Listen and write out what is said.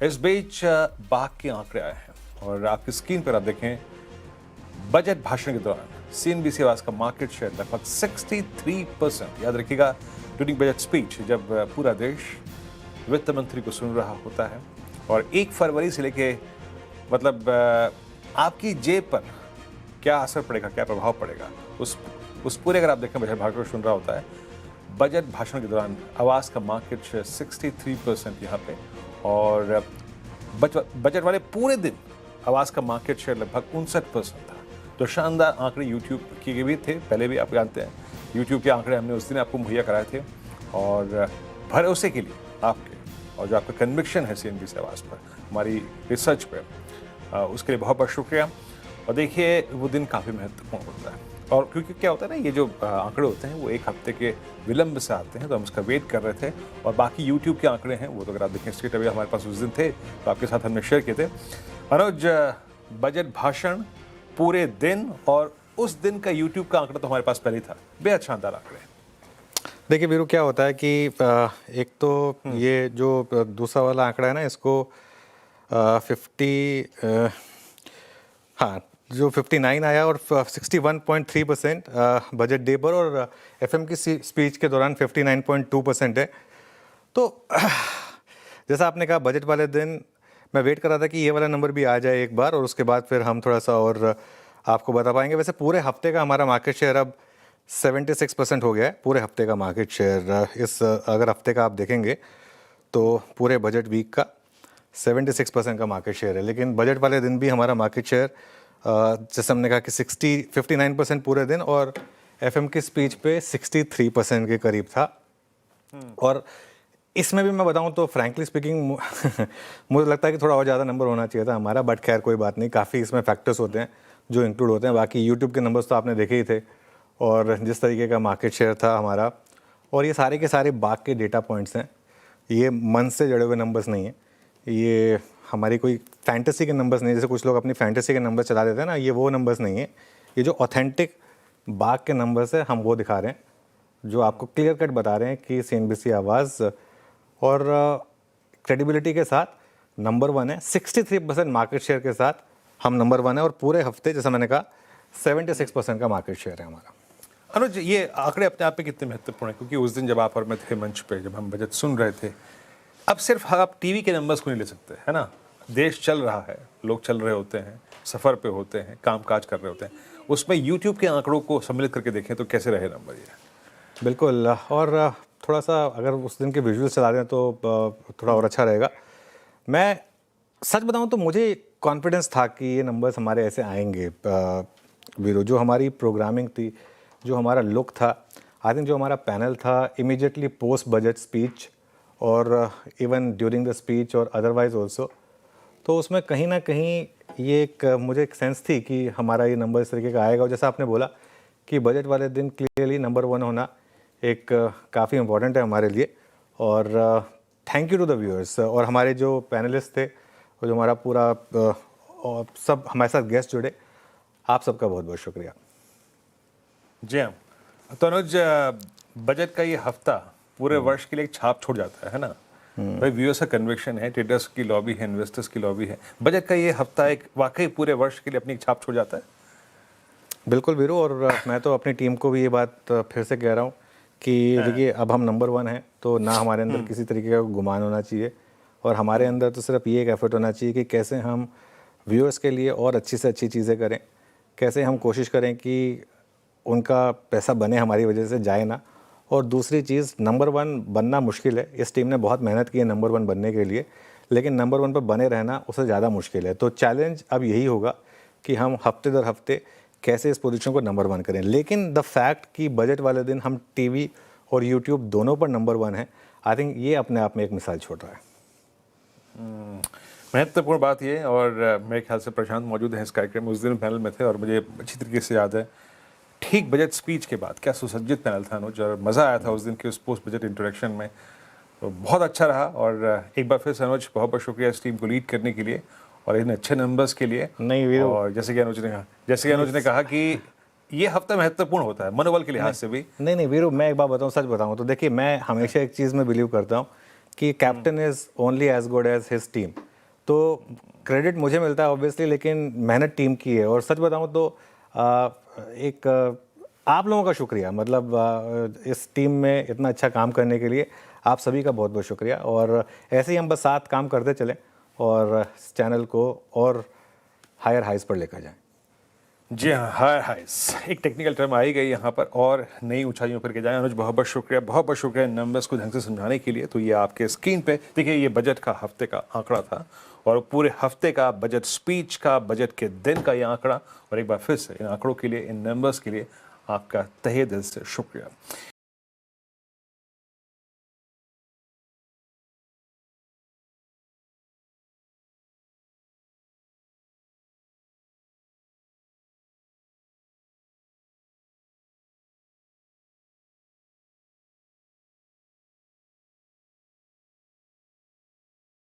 इस बीच बाघ के आंकड़े आए हैं और आपकी स्क्रीन पर आप देखें बजट भाषण के दौरान सीएनबीसी आवाज का मार्केट शेयर लगभग 63%। याद रखिएगा, ड्यूरिंग बजट स्पीच जब पूरा देश वित्त मंत्री को सुन रहा होता है और 1 फरवरी से लेके मतलब आपकी जेब पर क्या असर पड़ेगा, क्या प्रभाव पड़ेगा, उस पूरे अगर आप देखें बजट भाषण सुन रहा होता है, बजट भाषण के दौरान आवाज का मार्केट शेयर 63% यहाँ पे और बजट वाले पूरे दिन आवाज का मार्केट शेयर लगभग 59% था। तो शानदार आंकड़े यूट्यूब के भी थे, पहले भी आप जानते हैं यूट्यूब के आंकड़े हमने उस दिन आपको मुहैया कराए थे और भरोसे के लिए आपके और जो आपका कन्विक्शन है सीएनबीसी आवाज़ पर, हमारी रिसर्च पर, उसके लिए बहुत बहुत शुक्रिया। और देखिए वो दिन काफ़ी महत्वपूर्ण होता है और क्योंकि क्या होता है ना, ये जो आंकड़े होते हैं वो 1 हफ्ते के विलंब से आते हैं, तो हम उसका वेट कर रहे थे। और बाकी यूट्यूब के आंकड़े हैं वो तो अगर आप देखें स्ट्रेट अवे हमारे पास उस दिन थे, तो आपके साथ हमने शेयर किए थे। अनुज, बजट भाषण पूरे दिन और उस दिन का यूट्यूब का आंकड़ा तो हमारे पास पहले ही था, बेहद शानदार आंकड़े। देखिए वीरू, क्या होता है कि एक तो ये जो दूसरा वाला आंकड़ा है ना, इसको 59 आया और 61.3% बजट डे पर और एफएम की स्पीच के दौरान 59.2% है। तो जैसा आपने कहा, बजट वाले दिन मैं वेट कर रहा था कि ये वाला नंबर भी आ जाए एक बार और उसके बाद फिर हम थोड़ा सा और आपको बता पाएंगे। वैसे पूरे हफ्ते का हमारा मार्केट शेयर अब 76% हो गया है, पूरे हफ्ते का मार्केट शेयर। इस अगर हफ्ते का आप देखेंगे तो पूरे बजट वीक का 76% का मार्केट शेयर है। लेकिन बजट वाले दिन भी हमारा मार्केट शेयर जैसे हमने कहा कि 59% पूरे दिन और एफएम की स्पीच पे 63% के करीब था। और इसमें भी मैं बताऊं तो फ्रैंकली स्पीकिंग मुझे लगता है कि थोड़ा और ज़्यादा नंबर होना चाहिए था हमारा, बट खैर कोई बात नहीं, काफ़ी इसमें फैक्टर्स होते हैं जो इंक्लूड होते हैं। बाकी यूट्यूब के नंबर्स तो आपने देखे ही थे और जिस तरीके का मार्केट शेयर था हमारा, और ये सारे के सारे बाघ के डेटा पॉइंट्स हैं, ये मन से जुड़े हुए नंबर्स नहीं हैं, ये हमारी कोई फैंटेसी के नंबर्स नहीं, जैसे कुछ लोग अपनी फैंटेसी के नंबर चला देते हैं ना, ये वो नंबर्स नहीं है। ये जो ऑथेंटिक बाघ के नंबर्स है हम वो दिखा रहे हैं, जो आपको क्लियर कट बता रहे हैं कि सीएनबीसी आवाज़ और क्रेडिबिलिटी के साथ नंबर 1 है। 63% मार्केट शेयर के साथ हम नंबर 1 है और पूरे हफ्ते जैसा मैंने कहा 76% का मार्केट शेयर है हमारा। अनुज, ये आंकड़े अपने आप में कितने महत्वपूर्ण हैं? क्योंकि उस दिन जब आप और मैं थे मंच पे, जब हम बजट सुन रहे थे, अब सिर्फ आप टीवी के नंबर्स को नहीं ले सकते, है ना। देश चल रहा है, लोग चल रहे होते हैं, सफ़र पे होते हैं, काम काज कर रहे होते हैं, उसमें यूट्यूब के आंकड़ों को सम्मिलित करके देखें तो कैसे रहे नंबर ये? बिल्कुल, और थोड़ा सा अगर उस दिन के विजुअल्स चला दें तो थोड़ा और अच्छा रहेगा। मैं सच बताऊं तो मुझे कॉन्फिडेंस था कि ये नंबर्स हमारे ऐसे आएंगे वीरू। जो हमारी प्रोग्रामिंग थी, जो हमारा लुक था, आई थिंक जो हमारा पैनल था इमीडिएटली पोस्ट बजट स्पीच और इवन ड्यूरिंग द स्पीच और अदरवाइज ऑल्सो, तो उसमें कहीं ना कहीं ये एक मुझे एक सेंस थी कि हमारा ये नंबर इस तरीके का आएगा। और जैसा आपने बोला कि बजट वाले दिन क्लियरली नंबर 1 होना एक काफ़ी इम्पॉर्टेंट है हमारे लिए। और thank you to the viewers और हमारे जो पैनलिस्ट थे और जो हमारा पूरा और सब हमारे साथ गेस्ट जुड़े, आप सबका बहुत बहुत शुक्रिया। जी हाँ। तो अनुज, बजट का ये हफ्ता पूरे वर्ष के लिए एक छाप छोड़ जाता है ना। भाई व्यूअर्स का कन्विक्शन है, ट्रेडर्स की लॉबी है, इन्वेस्टर्स की लॉबी है, बजट का ये हफ्ता एक वाकई पूरे वर्ष के लिए अपनी एक छाप छोड़ जाता है। बिल्कुल वीरू, और मैं तो अपनी टीम को भी ये बात फिर से कह रहा हूँ कि देखिए अब हम नंबर 1 हैं तो ना हमारे अंदर किसी तरीके का गुमान होना चाहिए और हमारे अंदर तो सिर्फ ये एक एफर्ट होना चाहिए कि कैसे हम व्यूअर्स के लिए और अच्छी से अच्छी चीज़ें करें, कैसे हम कोशिश करें कि उनका पैसा बने हमारी वजह से जाए ना। और दूसरी चीज़, नंबर 1 बनना मुश्किल है, इस टीम ने बहुत मेहनत की है नंबर 1 बनने के लिए, लेकिन नंबर 1 पर बने रहना उससे ज़्यादा मुश्किल है। तो चैलेंज अब यही होगा कि हम हफ्ते दर हफ्ते कैसे इस पोजीशन को नंबर 1 करें। लेकिन द फैक्ट कि बजट वाले दिन हम टीवी और यूट्यूब दोनों पर नंबर 1 है, आई थिंक ये अपने आप में एक मिसाल छोड़ रहा है। महत्वपूर्ण बात ये, और मेरे ख्याल से प्रशांत मौजूद है इस कार्यक्रम में, उस दिन पैनल में थे और मुझे अच्छी तरीके से याद है ठीक बजट स्पीच के बाद क्या सुसज्जित पैनल था अनुज, और मज़ा आया था उस दिन के उस पोस्ट बजट इंट्रोडक्शन में, तो बहुत अच्छा रहा। और एक बार फिर से अनुज बहुत बहुत शुक्रिया इस टीम को लीड करने के लिए और इन अच्छे नंबर्स के लिए। नहीं और जैसे कि अनुज ने कहा कि ये हफ्ता महत्वपूर्ण होता है मनोबल के लिहाज से भी। नहीं वीरू, मैं एक बात बताऊँ, सच बताऊँ तो देखिए मैं हमेशा एक चीज़ में बिलीव करता हूँ कि captain is only as good as his team. तो क्रेडिट मुझे मिलता है ऑब्वियसली, लेकिन मेहनत टीम की है। और सच बताऊं तो आप लोगों का शुक्रिया, मतलब इस टीम में इतना अच्छा काम करने के लिए आप सभी का बहुत बहुत शुक्रिया। और ऐसे ही हम बस साथ काम करते चलें और इस चैनल को और हायर हाइज पर लेकर जाएं। जी हाँ, हायर हाइस एक टेक्निकल टर्म आई गई यहाँ पर, और नई ऊंचाइयों पर के जाएं। अनुज, बहुत बहुत शुक्रिया नंबर्स को ढंग से समझाने के लिए। तो ये आपके स्क्रीन पे देखिए, ये बजट का हफ्ते का आंकड़ा था, और पूरे हफ्ते का बजट स्पीच का, बजट के दिन का ये आंकड़ा। और एक बार फिर से इन आंकड़ों के लिए, इन नंबर्स के लिए आपका तहे दिल से शुक्रिया।